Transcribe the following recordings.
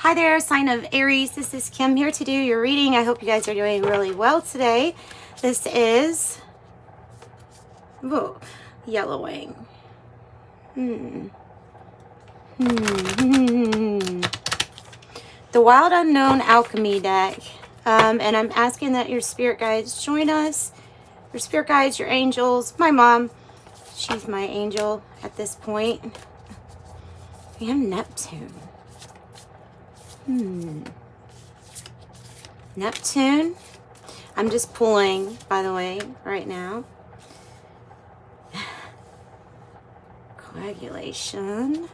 Hi there, sign of Aries. This is Kim here to do your reading. I hope you guys are doing really well today. This is yellowing. The Wild Unknown Alchemy deck. And I'm asking that your spirit guides join us. Your spirit guides, your angels. My mom, she's my angel at this point. And Neptune. Neptune. I'm just pulling, by the way, right now. Coagulation.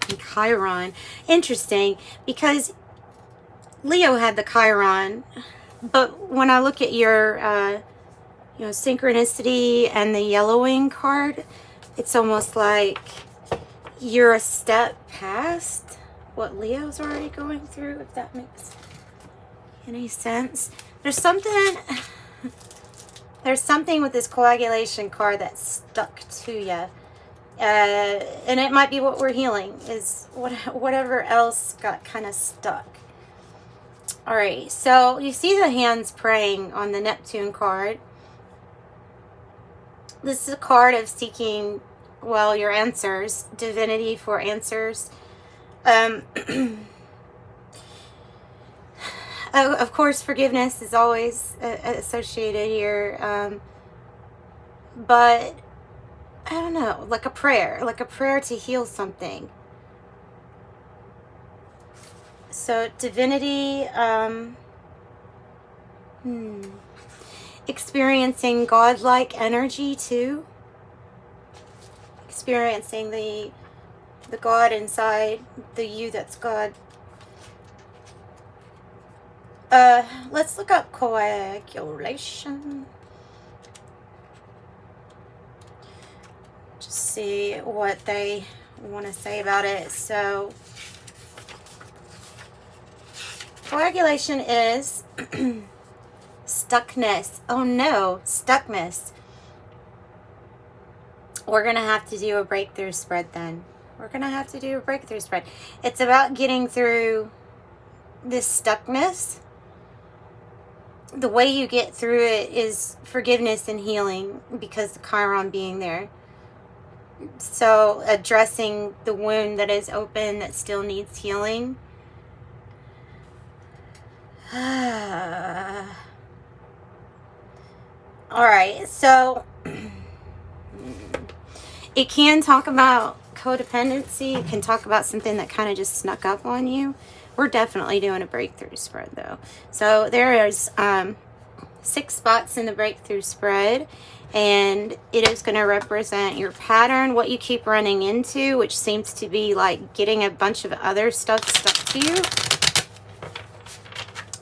And Chiron. Interesting, because Leo had the Chiron, but when I look at your, synchronicity and the yellowing card, it's almost like you're a step past what Leo's already going through, if that makes any sense. There's something with this coagulation card that's stuck to you. And it might be what we're healing, is whatever else got kind of stuck. All right, so you see the hands praying on the Neptune card. This is a card of seeking, well, your answers, divinity for answers. Of course, forgiveness is always associated here. But, I don't know, like a prayer to heal something. So, divinity, experiencing godlike energy too. Experiencing the God inside, the you that's God. Let's look up coagulation. Just see what they want to say about it. So, coagulation is stuckness. Oh no, stuckness. We're going to have to do a breakthrough spread then. We're going to have to do a breakthrough spread. It's about getting through this stuckness. The way you get through it is forgiveness and healing, because the Chiron being there. So addressing the wound that is open that still needs healing. Alright, so it can talk about codependency. It can talk about something that kind of just snuck up on you. We're definitely doing a breakthrough spread though. So there is 6 spots in the breakthrough spread, and it is going to represent your pattern, what you keep running into, which seems to be like getting a bunch of other stuff stuck to you.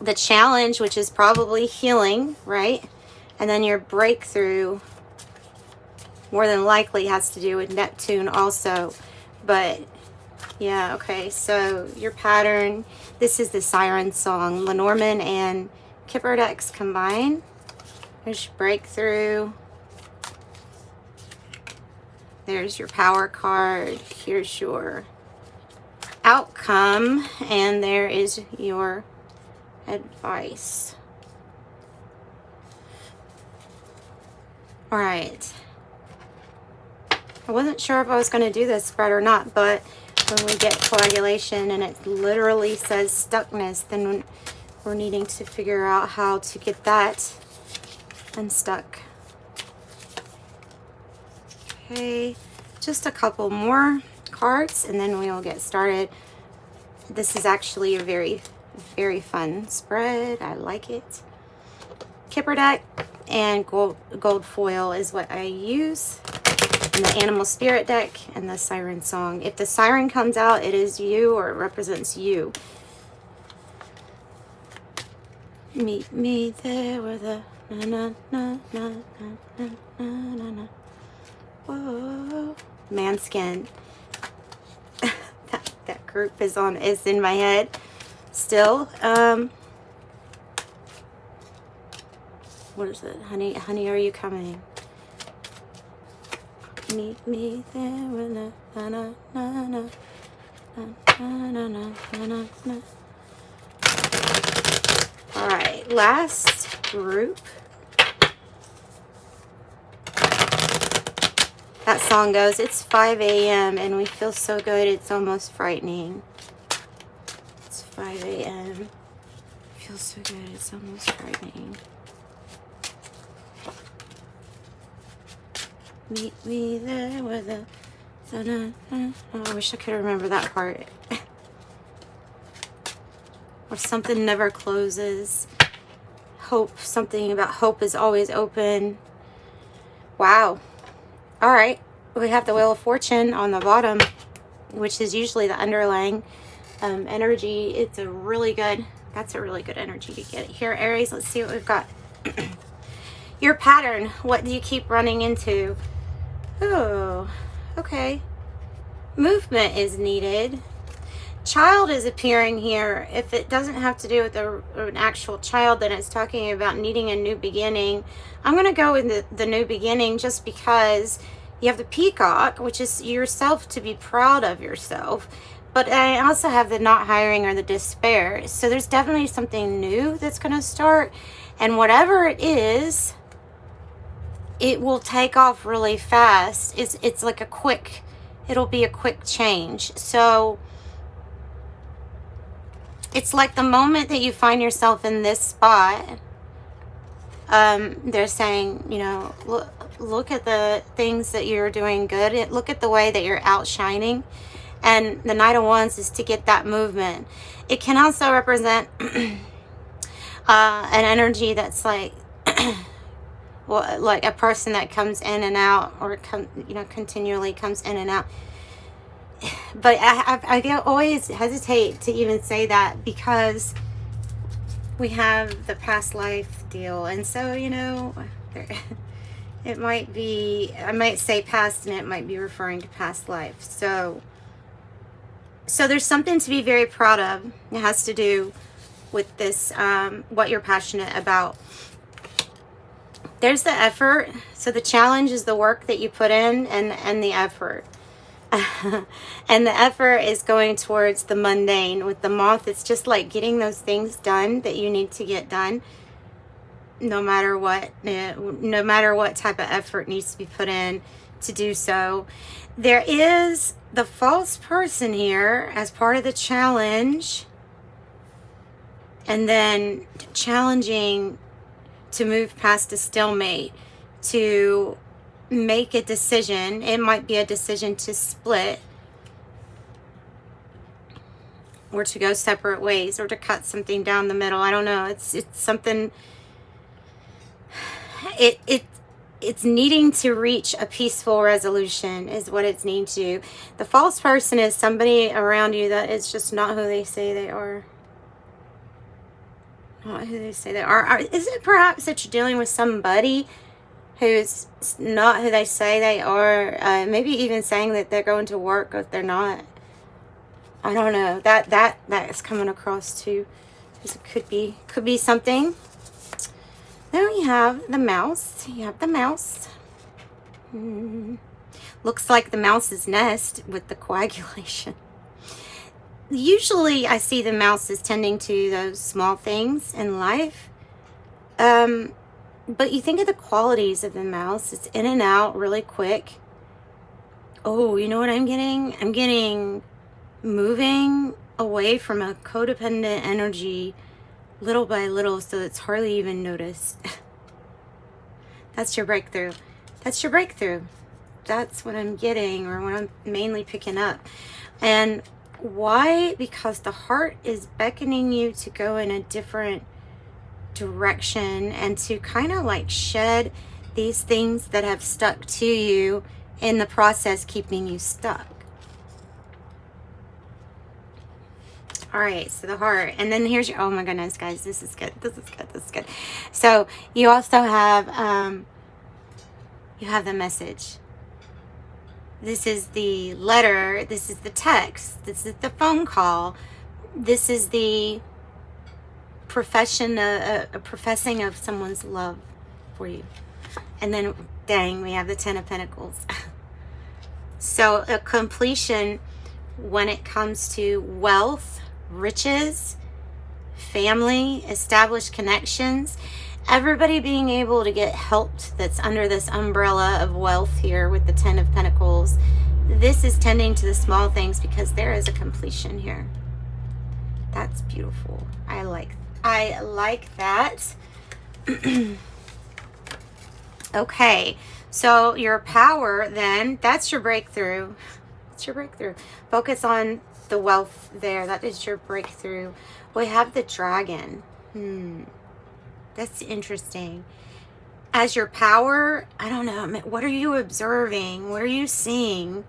The challenge, which is probably healing, right? And then your breakthrough more than likely has to do with Neptune also. But yeah, okay, so your pattern, this is the Siren Song, Lenormand and Kipper decks combined. There's your breakthrough. There's your power card. Here's your outcome. And there is your advice. All right. I wasn't sure if I was going to do this spread or not, but when we get coagulation and it literally says stuckness, then we're needing to figure out how to get that unstuck. Okay, just a couple more cards and then we will get started. This is actually a very, very fun spread. I like it. Kipper deck and gold foil is what I use. And the Animal Spirit deck and the Siren Song. If the siren comes out, it is you, or it represents you. Meet me there where the na na na na na na na na. Whoa, Manskin. that group is in my head still. What is it? Honey, are you coming? Meet me there with a na na na na na na na na na. All right, last group. That song goes, it's 5 a.m. and we feel so good, it's almost frightening. It's 5 a.m. Feels so good, it's almost frightening. Meet me there with the... Oh, I wish I could remember that part. Or something never closes. Hope, something about hope is always open. Wow. All right, we have the Wheel of Fortune on the bottom, which is usually the underlying energy. It's a really good, that's a really good energy to get here, Aries. Let's see what we've got. Your pattern, what do you keep running into? Oh, okay. Movement is needed. Child is appearing here. If it doesn't have to do with an actual child, then it's talking about needing a new beginning. I'm going to go with the new beginning just because you have the Peacock, which is yourself, to be proud of yourself. But I also have the not hiring or the despair. So there's definitely something new that's going to start. And whatever it is, it will take off really fast. It's like a quick, it'll be a quick change. So it's like the moment that you find yourself in this spot, they're saying, you know, look at the things that you're doing good. Look at the way that you're outshining. And the Knight of Wands is to get that movement. It can also represent an energy that's like, well, like a person that comes in and out, or continually comes in and out. But I always hesitate to even say that because we have the past life deal. And so, you know, it might be, I might say past and it might be referring to past life. So there's something to be very proud of. It has to do with this, what you're passionate about. There's the effort. So the challenge is the work that you put in and the effort. And the effort is going towards the mundane. With the Moth, it's just like getting those things done that you need to get done, no matter what type of effort needs to be put in to do so. There is the false person here as part of the challenge, and then challenging to move past a stalemate, to make a decision. It might be a decision to split, or to go separate ways, or to cut something down the middle. I don't know. It's something. It's needing to reach a peaceful resolution is what it's needing to do. The false person is somebody around you that is just not who they say they are. Not who they say they are. Is it perhaps that you're dealing with somebody who's not who they say they are? Maybe even saying that they're going to work, but they're not. I don't know. That is coming across too. It could be something. Then we have the mouse. You have the mouse. Looks like the mouse's nest with the coagulation. Usually I see the mouse as tending to those small things in life. But you think of the qualities of the mouse. It's in and out really quick. Oh, you know what I'm getting? I'm getting moving away from a codependent energy little by little, so it's hardly even noticed. That's your breakthrough. That's your breakthrough. That's what I'm getting, or what I'm mainly picking up. And why? Because the heart is beckoning you to go in a different direction, and to kind of like shed these things that have stuck to you, in the process keeping you stuck. All right, so the heart. And then here's your, oh my goodness, guys, this is good. This is good. This is good. So you also have, you have the message. This is the letter. This is the text. This is the phone call. This is the professing of someone's love for you. And then, dang, we have the Ten of Pentacles. So a completion when it comes to wealth, riches, family, established connections, everybody being able to get helped that's under this umbrella of wealth here with the 10 of Pentacles. This is tending to the small things because there is a completion here. That's beautiful. I like that. Okay, so your power then, that's your breakthrough. That's your breakthrough. Focus on the wealth there. That is your breakthrough. We have the dragon. That's interesting. As your power, I don't know, what are you observing? What are you seeing?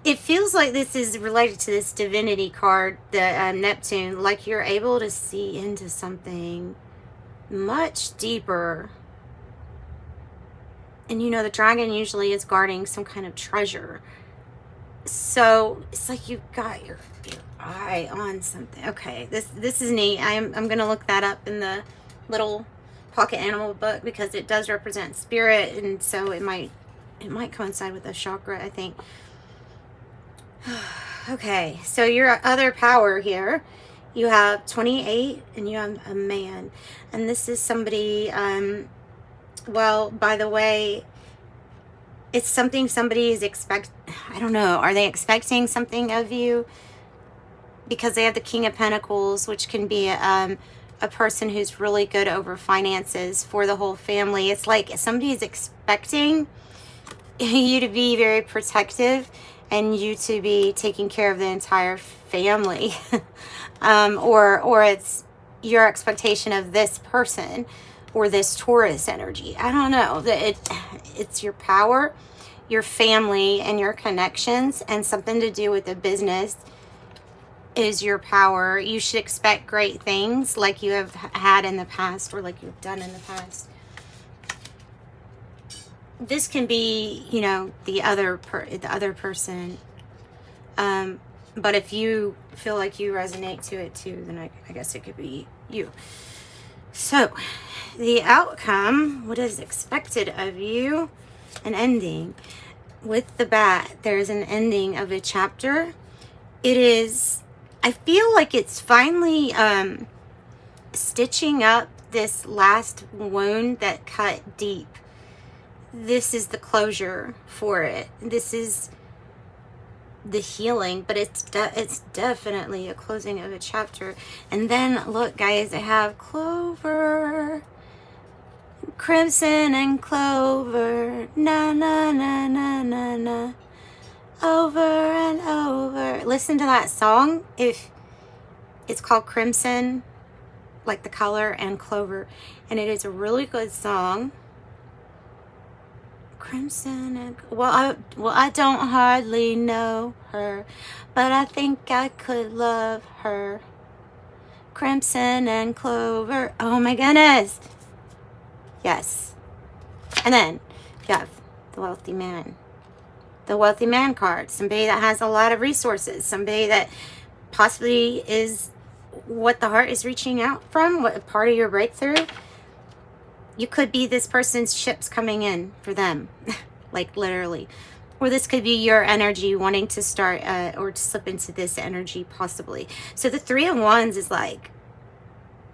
It feels like this is related to this divinity card, the Neptune, like you're able to see into something much deeper. And you know, the dragon usually is guarding some kind of treasure. So it's like you've got your eye on something. Okay, this is neat. I'm going to look that up in the little pocket animal book because it does represent spirit, and so it might coincide with the chakra, I think. Okay, so your other power here, you have 28 and you have a man, and this is somebody, well, by the way, it's something somebody is I don't know, are they expecting something of you? Because they have the King of Pentacles, which can be a person who's really good over finances for the whole family. It's like somebody's expecting you to be very protective and you to be taking care of the entire family. Or it's your expectation of this person or this Taurus energy. I don't know. It's your power, your family, and your connections, and something to do with the business is your power. You should expect great things like you have had in the past or like you've done in the past. This can be, you know, the other person. But if you feel like you resonate to it too, then I guess it could be you. So, the outcome, what is expected of you, an ending. With the bat, there's an ending of a chapter. It is, I feel like it's finally stitching up this last wound that cut deep. This is the closure for it. This is the healing, but it's definitely a closing of a chapter. And then look, guys, I have clover, crimson and clover, na na na na na na, over and over. Listen to that song. If it's called Crimson, like the color, and Clover, and it is a really good song. Crimson and, well, I don't hardly know her, but I think I could love her. Crimson and Clover. Oh my goodness. Yes. And then you have the wealthy man. The wealthy man card. Somebody that has a lot of resources. Somebody that possibly is what the heart is reaching out from. What part of your breakthrough. You could be this person's ships coming in for them. Like literally. Or this could be your energy wanting to start or to slip into this energy possibly. So the 3 of Wands is like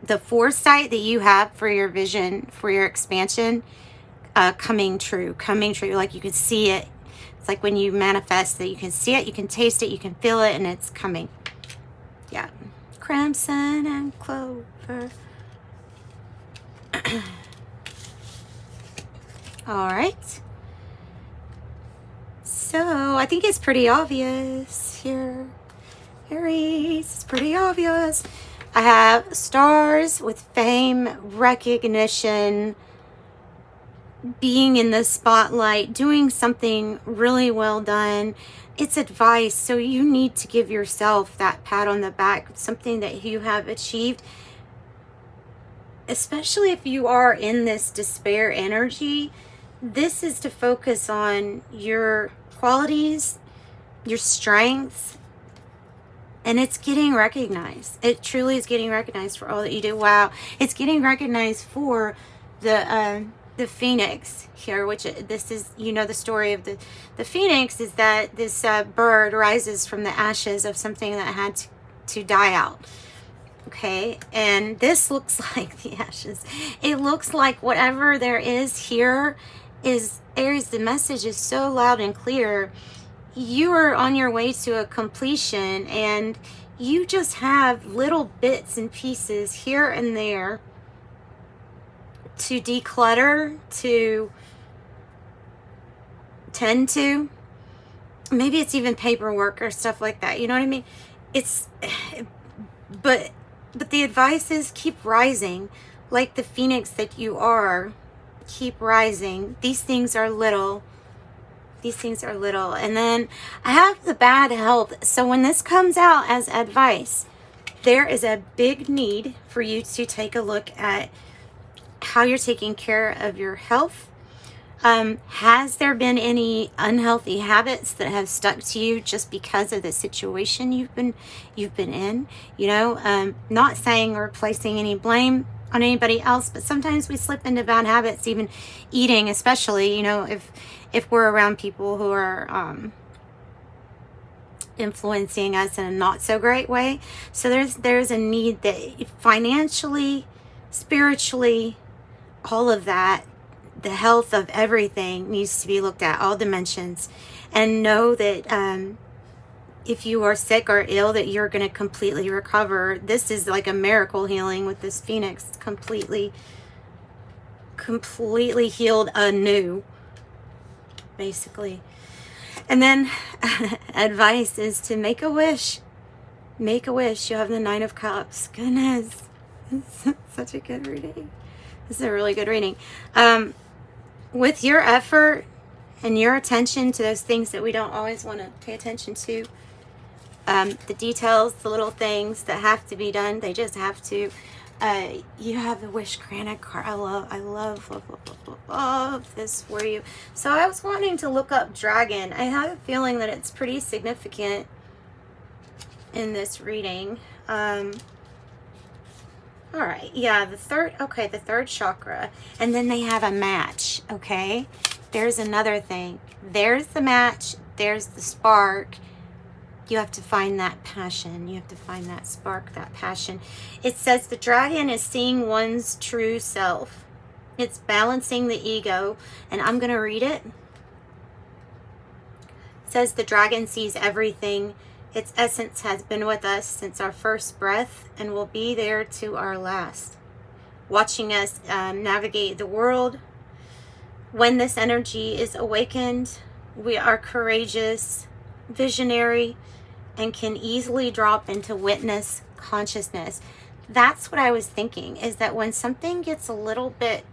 the foresight that you have for your vision, for your expansion, coming true. Like you can see it. It's like when you manifest that you can see it, you can taste it, you can feel it, and it's coming. Yeah. Crimson and Clover. All right. So I think it's pretty obvious here. Aries, it's pretty obvious. I have stars with fame, recognition, being in the spotlight, doing something really well done. It's advice, so you need to give yourself that pat on the back, something that you have achieved, especially if you are in this despair energy. This is to focus on your qualities, your strengths, and it's getting recognized. It truly is getting recognized for all that you do. Wow. It's getting recognized for the the phoenix here, which this is, you know, the story of the phoenix is that this bird rises from the ashes of something that had to die out. Okay, and this looks like the ashes. It looks like whatever there is here is, Aries, the message is so loud and clear. You are on your way to a completion, and you just have little bits and pieces here and there to declutter, to tend to. Maybe it's even paperwork or stuff like that. You know what I mean? It's, but the advice is keep rising like the phoenix that you are. Keep rising. These things are little. These things are little. And then I have the bad health. So when this comes out as advice, there is a big need for you to take a look at how you're taking care of your health. Has there been any unhealthy habits that have stuck to you just because of the situation you've been in? You know, not saying or placing any blame on anybody else, but sometimes we slip into bad habits, even eating, especially, you know, if we're around people who are influencing us in a not so great way. So there's a need that financially, spiritually, all of that, the health of everything needs to be looked at, all dimensions. And know that if you are sick or ill, that you're going to completely recover. This is like a miracle healing with this phoenix. Completely healed anew, basically. And then advice is to make a wish. Make a wish. You have the Nine of Cups. Goodness. Such a good reading. This is a really good reading. With your effort and your attention to those things that we don't always want to pay attention to, the details, the little things that have to be done, they just have to. You have the wish granted card. I love this for you. So I was wanting to look up dragon. I have a feeling that it's pretty significant in this reading. All right, yeah, the third chakra, and then they have a match. Okay, there's another thing. There's the match, there's the spark. You have to find that passion. You have to find that spark, that passion. It says the dragon is seeing one's true self. It's balancing the ego, and I'm going to read it. It says the dragon sees everything. Its essence has been with us since our first breath and will be there to our last, watching us navigate the world. When this energy is awakened, we are courageous, visionary, and can easily drop into witness consciousness. That's what I was thinking, is that when something gets a little bit